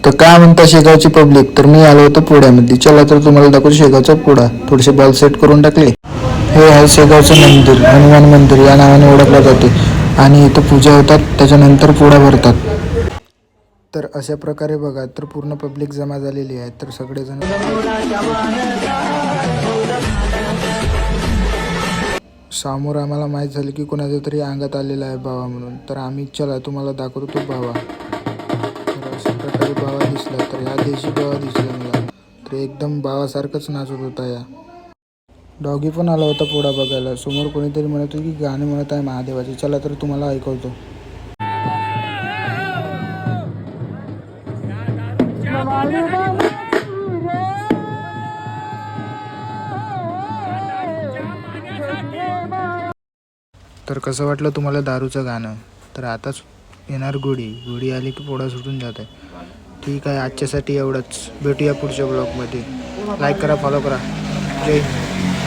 तर काय म्हणता शेगावची पब्लिक, तर मी आलो होतो पुण्यामध्ये. चला तर तुम्हाला दाखवतो शेगावचा पुढा. थोडेसे बॉल सेट करून टाकले. हे आहे शेगावचं मंदिर, हनुमान मंदिर या नावाने ओळखलं जाते. आणि इथं पूजा होतात, त्याच्यानंतर पोळा भरतात. तर अशा प्रकारे बघा, तर पूर्ण पब्लिक जमा झालेली आहे. तर सगळेजण समोर आम्हाला माहीत झालं की कोणाच्या तरी अंगात आलेला आहे बाबा म्हणून. तर आम्ही चला तुम्हाला दाखवतो तो बाबा. तर अशा प्रकारे बाबा दिसला. तर ह्या देशी बाबा दिसला मला. तर एकदम बाबासारखंच नाचत होता. या डॉगी पण आला होता पोळा बघायला. समोर कोणीतरी म्हणत होतं की गाणे म्हणत आहे महादेवाचे. चला तर तुम्हाला ऐकवतो. तर कसं वाटलं तुम्हाला दारूचं गाणं? तर आताच येणार गुढी. गुढी आली की पोळा सुटून जात आहे. ठीक आहे, आजच्यासाठी एवढंच. भेटूया पुढच्या ब्लॉगमध्ये. लाईक करा, फॉलो करा. जय हिंद.